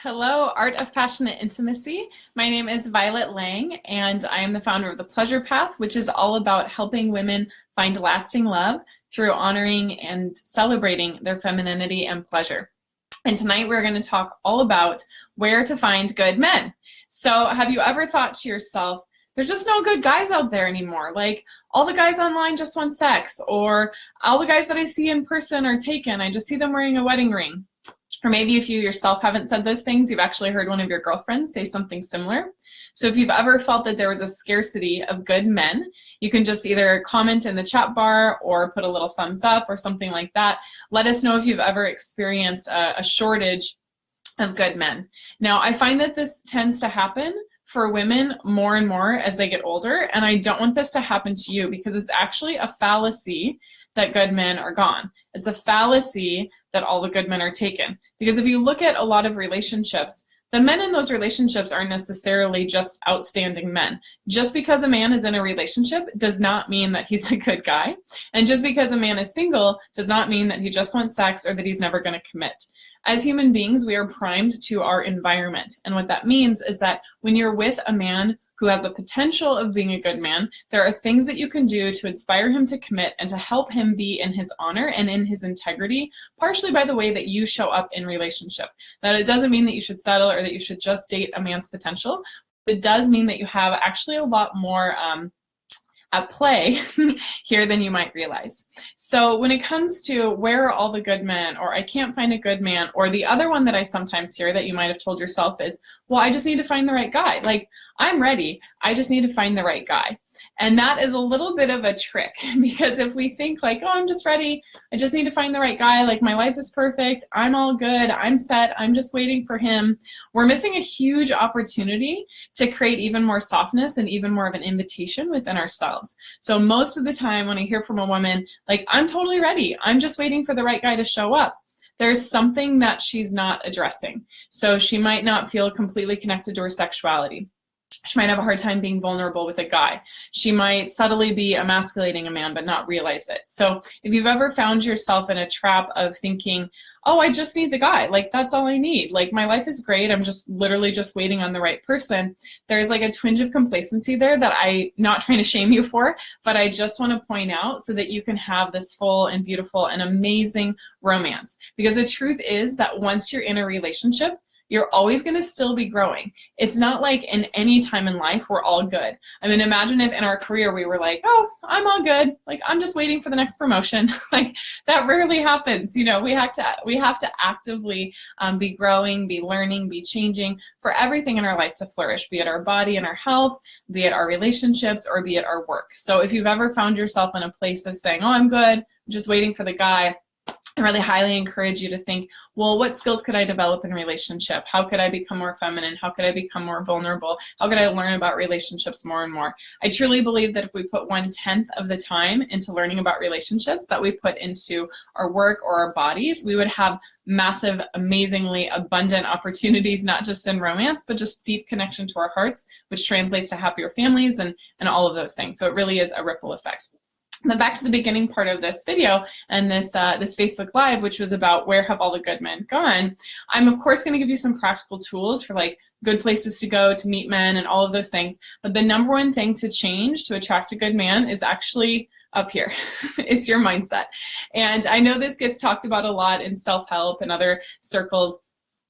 Hello, Art of Passionate Intimacy. My name is Violet Lang, and I am the founder of The Pleasure Path, which is all about helping women find lasting love through honoring and celebrating their femininity and pleasure. And tonight we're going to talk all about where to find good men. So have you ever thought to yourself, there's just no good guys out there anymore? Like, all the guys online just want sex, or all the guys that I see in person are taken. I just see them wearing a wedding ring. Or maybe if you yourself haven't said those things, you've actually heard one of your girlfriends say something similar. So if you've ever felt that there was a scarcity of good men, you can just either comment in the chat bar or put a little thumbs up or something like that. Let us know if you've ever experienced a shortage of good men. Now, I find that this tends to happen for women more and more as they get older, and I don't want this to happen to you because it's actually a fallacy that good men are gone. It's a fallacy that all the good men are taken. Because if you look at a lot of relationships, the men in those relationships aren't necessarily just outstanding men. Just because a man is in a relationship does not mean that he's a good guy. And just because a man is single does not mean that he just wants sex or that he's never going to commit. As human beings, we are primed to our environment. And what that means is that when you're with a man who has the potential of being a good man, there are things that you can do to inspire him to commit and to help him be in his honor and in his integrity, partially by the way that you show up in relationship. Now, it doesn't mean that you should settle or that you should just date a man's potential. It does mean that you have actually a lot more at play here than you might realize. So when it comes to where are all the good men, or I can't find a good man, or the other one that I sometimes hear that you might have told yourself is, well, I just need to find the right guy. Like, I'm ready, I just need to find the right guy. And that is a little bit of a trick, because if we think like, oh, I'm just ready, I just need to find the right guy, like my life is perfect, I'm all good, I'm set, I'm just waiting for him, we're missing a huge opportunity to create even more softness and even more of an invitation within ourselves. So most of the time when I hear from a woman, like, I'm totally ready, I'm just waiting for the right guy to show up, there's something that she's not addressing. So she might not feel completely connected to her sexuality. She might have a hard time being vulnerable with a guy. She might subtly be emasculating a man but not realize it. So if you've ever found yourself in a trap of thinking, oh, I just need the guy, like that's all I need, like my life is great, I'm just literally just waiting on the right person, there's like a twinge of complacency there that I'm not trying to shame you for, but I just want to point out so that you can have this full and beautiful and amazing romance. Because the truth is that once you're in a relationship, you're always going to still be growing. It's not like in any time in life we're all good. I mean, imagine if in our career we were like, oh, I'm all good, like I'm just waiting for the next promotion. Like that rarely happens. You know, we have to actively be growing, be learning, be changing for everything in our life to flourish, be it our body and our health, be it our relationships, or be it our work. So if you've ever found yourself in a place of saying, oh, I'm good, I'm just waiting for the guy, I really highly encourage you to think, well, what skills could I develop in relationship? How could I become more feminine? How could I become more vulnerable? How could I learn about relationships more and more? I truly believe that if we put 1/10 of the time into learning about relationships that we put into our work or our bodies, we would have massive, amazingly abundant opportunities, not just in romance, but just deep connection to our hearts, which translates to happier families and all of those things. So it really is a ripple effect. But back to the beginning part of this video and this Facebook Live, which was about where have all the good men gone. I'm of course going to give you some practical tools for like good places to go to meet men and all of those things. But the number one thing to change to attract a good man is actually up here. It's your mindset. And I know this gets talked about a lot in self-help and other circles.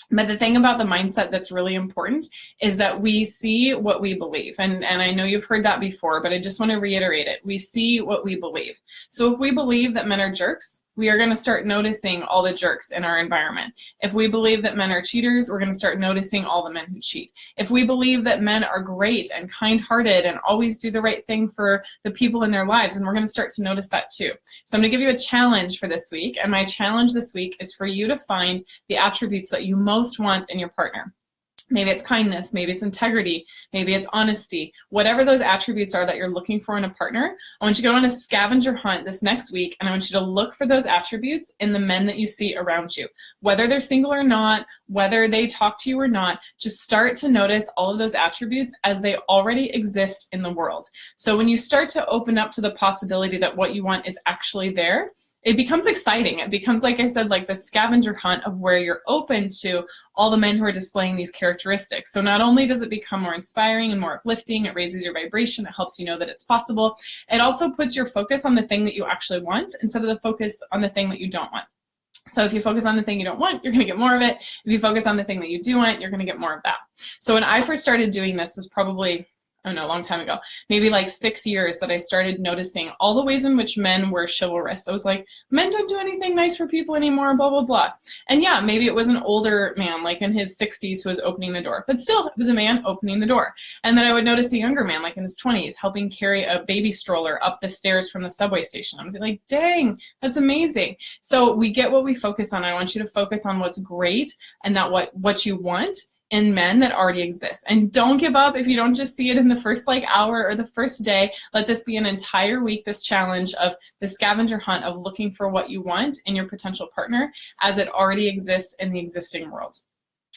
But the thing about the mindset that's really important is that we see what we believe. And I know you've heard that before, but I just want to reiterate it. We see what we believe. So if we believe that men are jerks, we are going to start noticing all the jerks in our environment. If we believe that men are cheaters, we're going to start noticing all the men who cheat. If we believe that men are great and kind-hearted and always do the right thing for the people in their lives, and we're going to start to notice that too. So I'm going to give you a challenge for this week, and my challenge this week is for you to find the attributes that you most want in your partner. Maybe it's kindness, maybe it's integrity, maybe it's honesty. Whatever those attributes are that you're looking for in a partner, I want you to go on a scavenger hunt this next week, and I want you to look for those attributes in the men that you see around you. Whether they're single or not, whether they talk to you or not, just start to notice all of those attributes as they already exist in the world. So when you start to open up to the possibility that what you want is actually there, it becomes exciting. It becomes, like I said, like the scavenger hunt of where you're open to all the men who are displaying these characteristics. So not only does it become more inspiring and more uplifting, it raises your vibration, it helps you know that it's possible. It also puts your focus on the thing that you actually want instead of the focus on the thing that you don't want. So if you focus on the thing you don't want, you're going to get more of it. If you focus on the thing that you do want, you're going to get more of that. So when I first started doing this was probably, I don't know, a long time ago, maybe like 6 years, that I started noticing all the ways in which men were chivalrous. I was like, men don't do anything nice for people anymore, blah, blah, blah. And yeah, maybe it was an older man, like in his 60s, who was opening the door, but still, it was a man opening the door. And then I would notice a younger man, like in his 20s, helping carry a baby stroller up the stairs from the subway station. I'd be like, dang, that's amazing. So we get what we focus on. I want you to focus on what's great and not what you want in men that already exists. And don't give up if you don't just see it in the first like hour or the first day. Let this be an entire week, this challenge of the scavenger hunt of looking for what you want in your potential partner as it already exists in the existing world.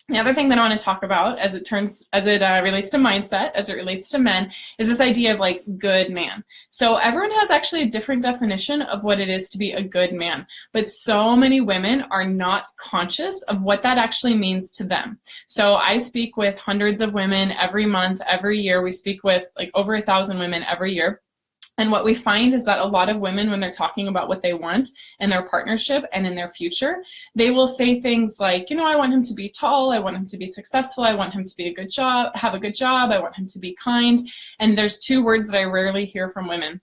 The other thing that I want to talk about as it relates to mindset, as it relates to men, is this idea of like good man. So everyone has actually a different definition of what it is to be a good man, but so many women are not conscious of what that actually means to them. So I speak with hundreds of women every month, every year. We speak with like over 1,000 women every year. And what we find is that a lot of women, when they're talking about what they want in their partnership and in their future, they will say things like, you know, I want him to be tall, I want him to be successful, I want him to be have a good job, I want him to be kind. And there's two words that I rarely hear from women,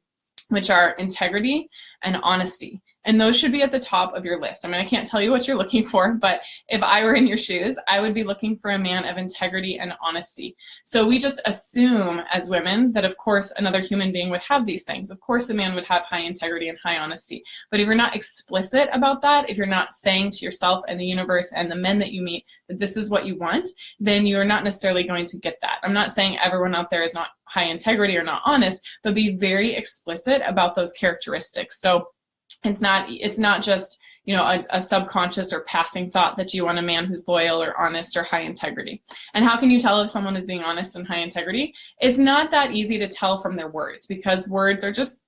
which are integrity and honesty. And those should be at the top of your list. I mean, I can't tell you what you're looking for, but if I were in your shoes, I would be looking for a man of integrity and honesty. So we just assume as women that, of course, another human being would have these things. Of course, a man would have high integrity and high honesty. But if you're not explicit about that, if you're not saying to yourself and the universe and the men that you meet that this is what you want, then you're not necessarily going to get that. I'm not saying everyone out there is not high integrity or not honest, but be very explicit about those characteristics. So it's not just, you know, a subconscious or passing thought that you want a man who's loyal or honest or high integrity. And how can you tell if someone is being honest and high integrity? It's not that easy to tell from their words, because words are just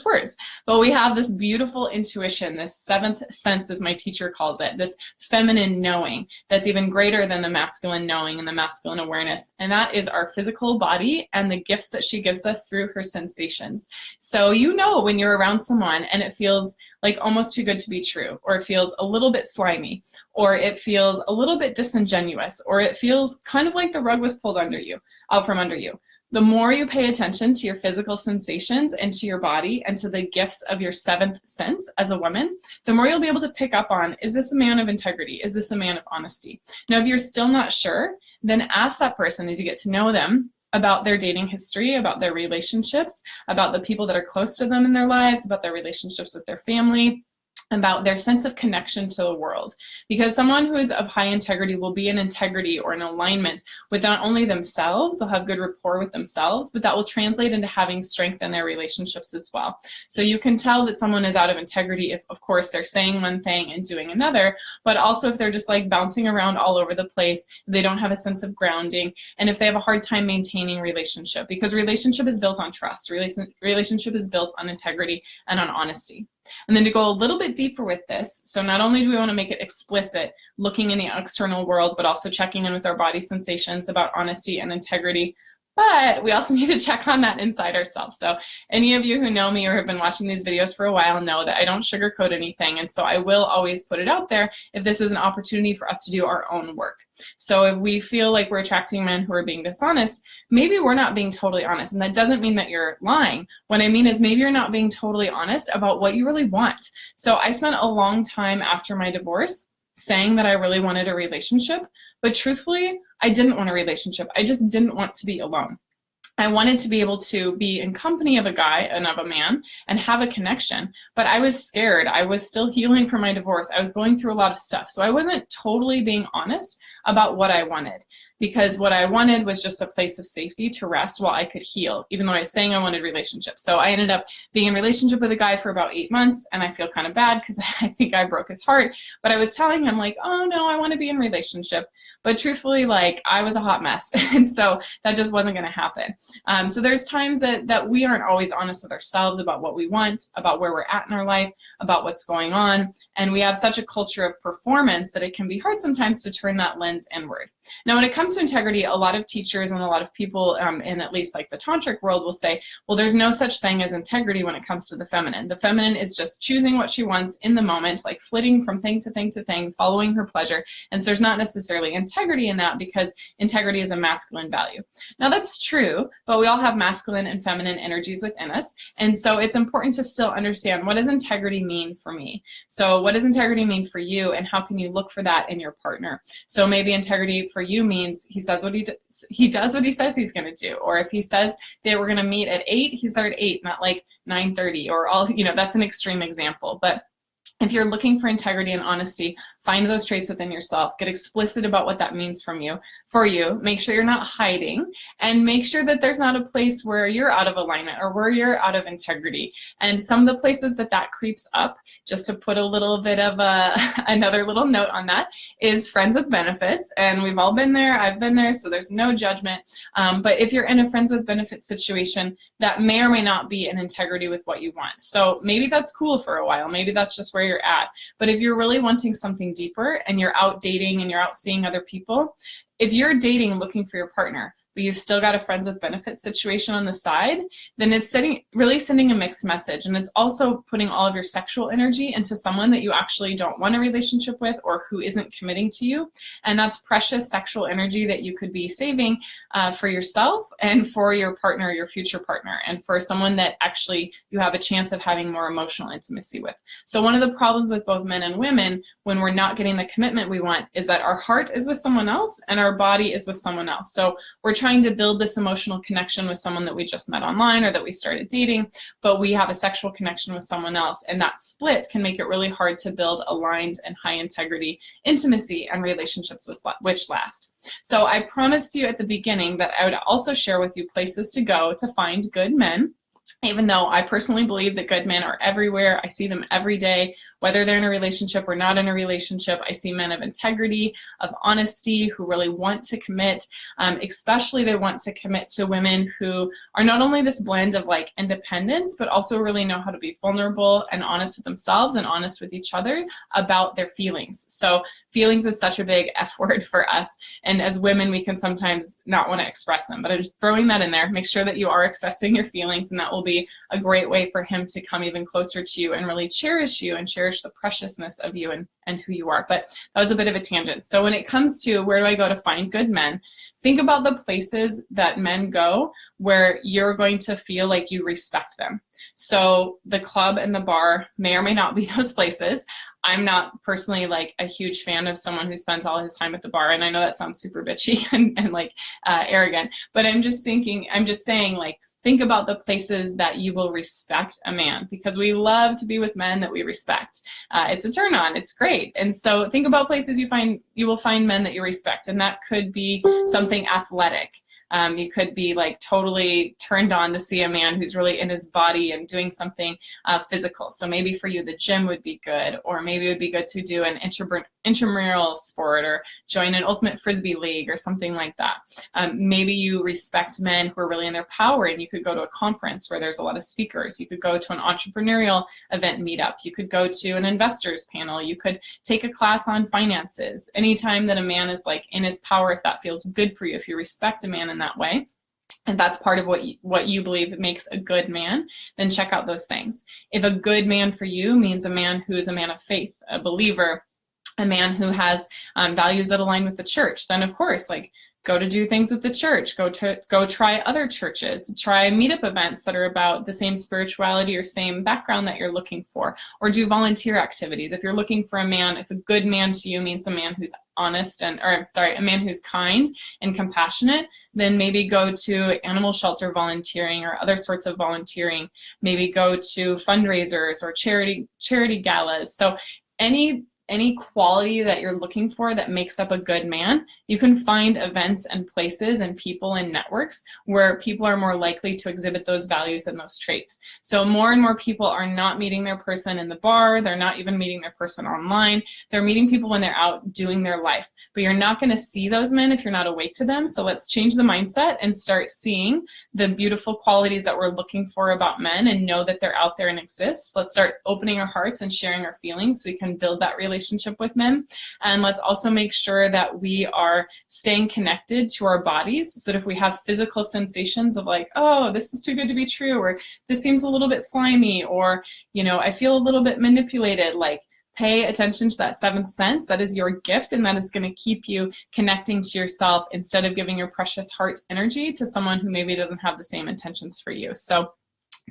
words. But we have this beautiful intuition, this seventh sense, as my teacher calls it, this feminine knowing that's even greater than the masculine knowing and the masculine awareness. And that is our physical body and the gifts that she gives us through her sensations. So you know when you're around someone and it feels like almost too good to be true, or it feels a little bit slimy, or it feels a little bit disingenuous, or it feels kind of like the rug was pulled out from under you. The more you pay attention to your physical sensations and to your body and to the gifts of your seventh sense as a woman, the more you'll be able to pick up on, is this a man of integrity? Is this a man of honesty? Now, if you're still not sure, then ask that person as you get to know them about their dating history, about their relationships, about the people that are close to them in their lives, about their relationships with their family, about their sense of connection to the world. Because someone who is of high integrity will be in integrity or in alignment with not only themselves, they'll have good rapport with themselves, but that will translate into having strength in their relationships as well. So you can tell that someone is out of integrity if, of course, they're saying one thing and doing another, but also if they're just like bouncing around all over the place, they don't have a sense of grounding, and if they have a hard time maintaining relationship, because relationship is built on trust, relationship is built on integrity and on honesty. And then to go a little bit deeper with this, so not only do we want to make it explicit, looking in the external world, but also checking in with our body sensations about honesty and integrity, but we also need to check on that inside ourselves. So any of you who know me or have been watching these videos for a while know that I don't sugarcoat anything, and so I will always put it out there if this is an opportunity for us to do our own work. So if we feel like we're attracting men who are being dishonest, maybe we're not being totally honest, and that doesn't mean that you're lying. What I mean is maybe you're not being totally honest about what you really want. So I spent a long time after my divorce saying that I really wanted a relationship, but truthfully, I didn't want a relationship. I just didn't want to be alone. I wanted to be able to be in company of a guy and of a man and have a connection, but I was scared. I was still healing from my divorce. I was going through a lot of stuff. So I wasn't totally being honest about what I wanted, because what I wanted was just a place of safety to rest while I could heal, even though I was saying I wanted relationships. So I ended up being in a relationship with a guy for about 8 months, and I feel kind of bad because I think I broke his heart. But I was telling him like, oh no, I want to be in a relationship. But truthfully, like, I was a hot mess. And so that just wasn't going to happen. So there's times that we aren't always honest with ourselves about what we want, about where we're at in our life, about what's going on. And we have such a culture of performance that it can be hard sometimes to turn that lens inward. Now, when it comes to integrity, a lot of teachers and a lot of people in at least like the tantric world will say, well, there's no such thing as integrity when it comes to the feminine. The feminine is just choosing what she wants in the moment, like flitting from thing to thing to thing, following her pleasure. And so there's not necessarily integrity in that, because integrity is a masculine value. Now, that's true, but we all have masculine and feminine energies within us. And so it's important to still understand, what does integrity mean for me? So what does integrity mean for you, and how can you look for that in your partner? So maybe integrity for you means he says what he does what he says he's going to do. Or if he says that we're going to meet at 8, he's there at 8, not like 9:30, or all, that's an extreme example. But if you're looking for integrity and honesty, find those traits within yourself. Get explicit about what that means for you. Make sure you're not hiding, and make sure that there's not a place where you're out of alignment or where you're out of integrity. And some of the places that creeps up, just to put a little bit of another little note on that, is friends with benefits. And we've all been there. I've been there, so there's no judgment. But if you're in a friends with benefits situation, that may or may not be in integrity with what you want. So maybe that's cool for a while. Maybe that's just where you're at. But if you're really wanting something deeper, and you're out dating and you're out seeing other people, if you're dating looking for your partner, but you've still got a friends with benefits situation on the side, then it's really sending a mixed message. And it's also putting all of your sexual energy into someone that you actually don't want a relationship with, or who isn't committing to you. And that's precious sexual energy that you could be saving for yourself and for your partner, your future partner, and for someone that actually you have a chance of having more emotional intimacy with. So one of the problems with both men and women when we're not getting the commitment we want is that our heart is with someone else and our body is with someone else. So we're trying to build this emotional connection with someone that we just met online or that we started dating, but we have a sexual connection with someone else, and that split can make it really hard to build aligned and high integrity intimacy and relationships which last. So I promised you at the beginning that I would also share with you places to go to find good men. Even though I personally believe that good men are everywhere, I see them every day, whether they're in a relationship or not in a relationship. I see men of integrity, of honesty, who really want to commit. Especially they want to commit to women who are not only this blend of like independence, but also really know how to be vulnerable and honest with themselves and honest with each other about their feelings. So feelings is such a big F word for us. And as women, we can sometimes not want to express them, but I'm just throwing that in there. Make sure that you are expressing your feelings, and that will be a great way for him to come even closer to you and really cherish you and cherish the preciousness of you and who you are. But that was a bit of a tangent. So when it comes to where do I go to find good men, think about the places that men go where you're going to feel like you respect them. So the club and the bar may or may not be those places. I'm not personally like a huge fan of someone who spends all his time at the bar. And I know that sounds super bitchy and like arrogant, but I'm just saying, like, think about the places that you will respect a man, because we love to be with men that we respect. It's a turn on. It's great. And so think about places you will find men that you respect. And that could be something athletic. You could be like totally turned on to see a man who's really in his body and doing something physical. So maybe for you, the gym would be good, or maybe it would be good to do an intramural sport or join an ultimate frisbee league or something like that. Maybe you respect men who are really in their power, and you could go to a conference where there's a lot of speakers. You could go to an entrepreneurial event meetup. You could go to an investors panel. You could take a class on finances. Anytime that a man is like in his power, if that feels good for you, if you respect a man in that way, and that's part of what you believe makes a good man, then check out those things. If a good man for you means a man who is a man of faith, a believer, a man who has values that align with the church, then of course, like, go to do things with the church, go try other churches, try meetup events that are about the same spirituality or same background that you're looking for, or do volunteer activities. If you're looking for a man, if a good man to you means a man who's honest a man who's kind and compassionate, then maybe go to animal shelter volunteering or other sorts of volunteering. Maybe go to fundraisers or charity galas. So any quality that you're looking for that makes up a good man, you can find events and places and people and networks where people are more likely to exhibit those values and those traits. So more and more people are not meeting their person in the bar, they're not even meeting their person online, they're meeting people when they're out doing their life. But you're not going to see those men if you're not awake to them. So let's change the mindset and start seeing the beautiful qualities that we're looking for about men and know that they're out there and exist. Let's start opening our hearts and sharing our feelings so we can build that relationship with men. And let's also make sure that we are staying connected to our bodies, so that if we have physical sensations of like, oh, this is too good to be true, or this seems a little bit slimy, or, you know, I feel a little bit manipulated, like, pay attention to that seventh sense. That is your gift, and that is going to keep you connecting to yourself instead of giving your precious heart energy to someone who maybe doesn't have the same intentions for you. So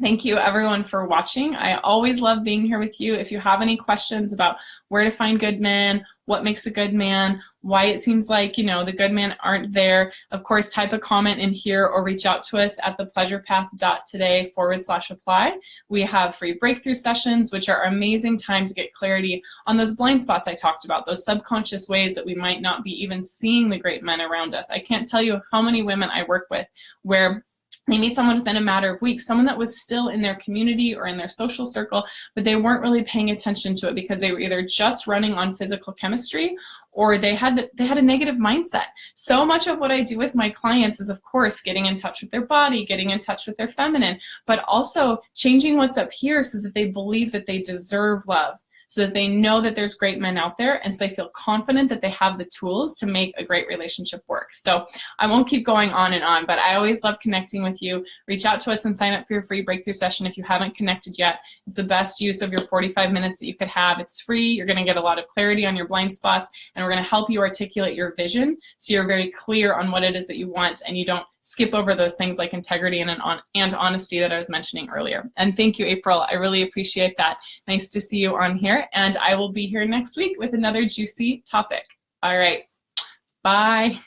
thank you everyone for watching. I always love being here with you. If you have any questions about where to find good men, what makes a good man, why it seems like, you know, the good men aren't there, of course, type a comment in here or reach out to us at thepleasurepath.today/apply. We have free breakthrough sessions, which are amazing time to get clarity on those blind spots I talked about, those subconscious ways that we might not be even seeing the great men around us. I can't tell you how many women I work with where they meet someone within a matter of weeks, someone that was still in their community or in their social circle, but they weren't really paying attention to it because they were either just running on physical chemistry or they had a negative mindset. So much of what I do with my clients is, of course, getting in touch with their body, getting in touch with their feminine, but also changing what's up here so that they believe that they deserve love, so that they know that there's great men out there, and so they feel confident that they have the tools to make a great relationship work. So I won't keep going on and on, but I always love connecting with you. Reach out to us and sign up for your free breakthrough session if you haven't connected yet. It's the best use of your 45 minutes that you could have. It's free. You're going to get a lot of clarity on your blind spots, and we're going to help you articulate your vision so you're very clear on what it is that you want, and you don't skip over those things like integrity and honesty that I was mentioning earlier. And thank you, April. I really appreciate that. Nice to see you on here. And I will be here next week with another juicy topic. All right. Bye.